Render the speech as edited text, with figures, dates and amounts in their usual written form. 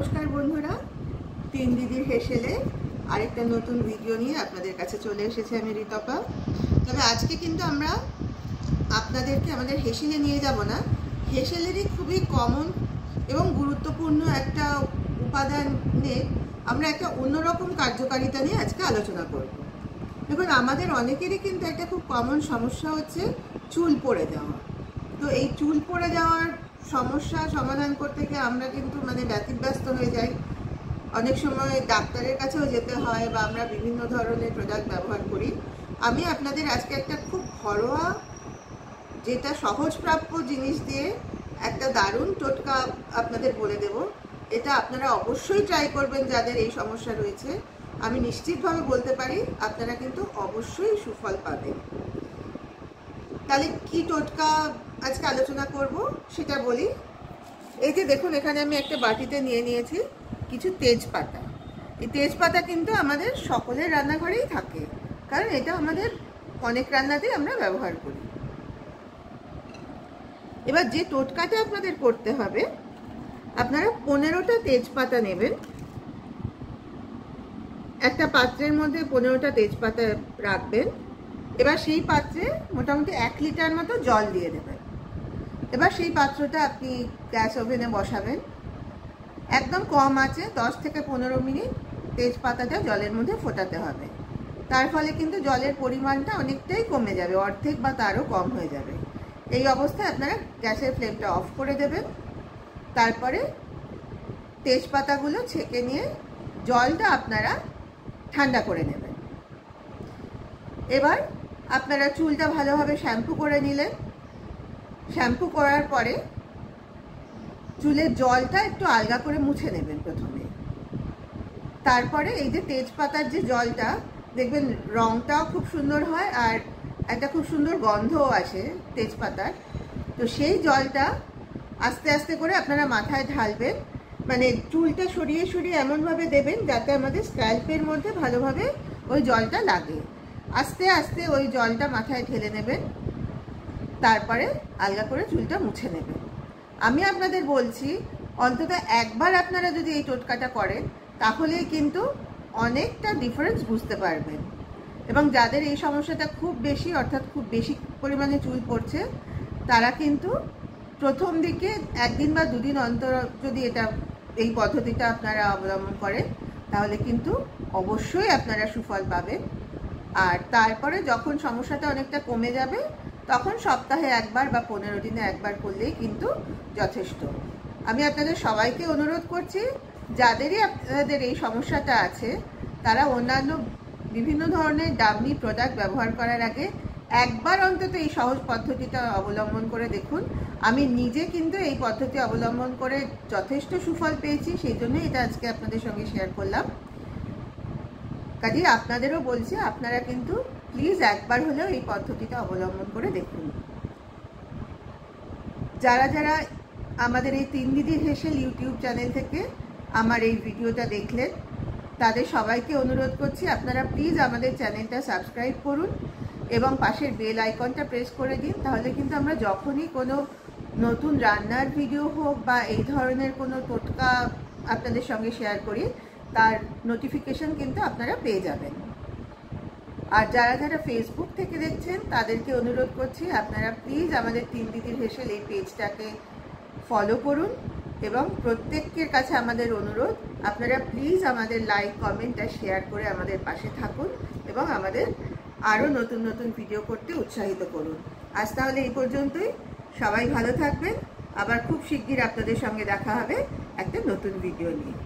নমস্কার বন্ধুরা, তিন দিদির হেসেলে আরেকটা নতুন ভিডিও নিয়ে আপনাদের কাছে চলে এসেছে আমি ঋতপা। তবে আজকে কিন্তু আমরা আপনাদেরকে আমাদের হেসেলে নিয়ে যাব না, হেসেলেরই খুবই কমন এবং গুরুত্বপূর্ণ একটা উপাদানে আমরা একটা অন্যরকম কার্যকারিতা নিয়ে আজকে আলোচনা করব। দেখুন, আমাদের অনেকেরই কিন্তু একটা খুব কমন সমস্যা হচ্ছে চুল পড়ে যাওয়া। তো এই চুল পড়ে যাওয়ার সমস্যা সমাধান করতে গিয়ে আমরা কিন্তু ব্যতিব্যস্ত হয়ে যাই। অনেক সময় ডাক্তারের কাছেও যেতে হয় বা আমরা বিভিন্ন ধরনের প্রোডাক্ট ব্যবহার করি। আমি আপনাদের আজকে একটা খুব ঘরোয়া, যেটা সহজপ্রাপ্য জিনিস দিয়ে একটা দারুণ টোটকা আপনাদের বলে দেব। এটা আপনারা অবশ্যই ট্রাই করবেন যাদের এই সমস্যা রয়েছে। আমি নিশ্চিতভাবে বলতে পারি আপনারা কিন্তু অবশ্যই সুফল পাবেন। তাহলে কি টোটকা আজকে আলোচনা করব সেটা বলি। এই যে দেখুন, এখানে আমি একটা বাটিতে নিয়ে নিয়েছি কিছু তেজপাতা। এই তেজপাতা কিন্তু আমাদের সকলের রান্নাঘরেই থাকে, কারণ এটা আমাদের অনেক রান্নাতেই আমরা ব্যবহার করি। এবার যে টোটকাটা আপনাদের করতে হবে, আপনারা 15টা তেজপাতা নেবেন। একটা পাত্রের মধ্যে 15টা তেজপাতা রাখবেন। এবার সেই পাত্রে মোটামুটি 1 লিটার মতো জল দিয়ে দেবেন। এবার সেই পাত্রটা আপনি গ্যাস ওভেনে বসাবেন। একদম কম আঁচে 10 থেকে 15 মিনিট তেজপাতাটা জলের মধ্যে ফোটাতে হবে। তার ফলে কিন্তু জলের পরিমাণটা অনেকটাই কমে যাবে, অর্ধেক বা তারও কম হয়ে যাবে। এই অবস্থায় আপনারা গ্যাসের ফ্লেমটা অফ করে দেবেন। তারপরে তেজপাতাগুলো ছেঁকে নিয়ে জলটা আপনারা ঠান্ডা করে নেবেন। এবার আপনারা চুলটা ভালোভাবে শ্যাম্পু করে নিলেন। শ্যাম্পু করার পরে চুলের জলটা একটু আলগা করে মুছে নেবেন প্রথমে। তারপরে এই যে তেজপাতার যে জলটা, দেখবেন রঙটাও খুব সুন্দর হয় আর একটা খুব সুন্দর গন্ধও আসে তেজপাতার। তো সেই জলটা আস্তে আস্তে করে আপনারা মাথায় ঢালবেন। চুলটা সরিয়ে সরিয়ে এমনভাবে দেবেন যাতে আমাদের স্ক্যাল্পের মধ্যে ভালোভাবে ওই জলটা লাগে। আস্তে আস্তে ওই জলটা মাথায় ঢেলে নেবেন। তারপরে আলগা করে চুলটা মুছে নেবেন। আমি আপনাদের বলছি, অন্তত একবার আপনারা যদি এই টোটকাটা করেন তাহলেই কিন্তু অনেকটা ডিফারেন্স বুঝতে পারবেন। এবং যাদের এই সমস্যাটা খুব বেশি, অর্থাৎ খুব বেশি পরিমাণে চুল পড়ছে, তারা কিন্তু প্রথম দিকে 1 দিন বা 2 দিন অন্তর যদি এই পদ্ধতিটা আপনারা অবলম্বন করেন তাহলে কিন্তু অবশ্যই আপনারা সুফল পাবেন। আর তারপরে যখন সমস্যাটা অনেকটা কমে যাবে তখন সপ্তাহে একবার বা 15 দিনে একবার করলেই কিন্তু যথেষ্ট। আমি আপনাদের সবাইকে অনুরোধ করছি, যাদেরই আপনাদের এই সমস্যাটা আছে তারা অন্যান্য বিভিন্ন ধরনের দামি প্রোডাক্ট ব্যবহার করার আগে একবার অন্তত এই সহজ পদ্ধতিটা অবলম্বন করে দেখুন। আমি নিজে কিন্তু এই পদ্ধতি অবলম্বন করে যথেষ্ট সুফল পেয়েছি, সেই জন্য এটা আজকে আপনাদের সঙ্গে শেয়ার করলাম। কাজে আপনাদেরও বলছি, আপনারা কিন্তু প্লিজ একবার হলেও এই পদ্ধতিটা অবলম্বন করে দেখুন। যারা যারা আমাদের এই 3 দিদির হেসেল ইউটিউব চ্যানেল থেকে আমার এই ভিডিওটা দেখলেন, তাদের সবাইকে অনুরোধ করছি আপনারা প্লিজ আমাদের চ্যানেলটা সাবস্ক্রাইব করুন এবং পাশের বেল আইকনটা প্রেস করে দিন। তাহলে কিন্তু আমরা যখনই কোনো নতুন রান্নার ভিডিও হোক বা এই ধরনের কোনো টোটকা আপনাদের সঙ্গে শেয়ার করি, তার নোটিফিকেশন কিন্তু আপনারা পেয়ে যাবেন। আর যারা যারা ফেসবুক থেকে দেখছেন তাদেরকে অনুরোধ করছি আপনারা প্লিজ আমাদের 3 দিদির হেসেল এই পেজটাকে ফলো করুন। এবং প্রত্যেকের কাছে আমাদের অনুরোধ, আপনারা প্লিজ আমাদের লাইক, কমেন্ট আর শেয়ার করে আমাদের পাশে থাকুন এবং আমাদের আরও নতুন নতুন ভিডিও করতে উৎসাহিত করুন। আজ তাহলে এই পর্যন্তই। সবাই ভালো থাকবেন। আবার খুব শিগগির আপনাদের সঙ্গে দেখা হবে একটা নতুন ভিডিও নিয়ে।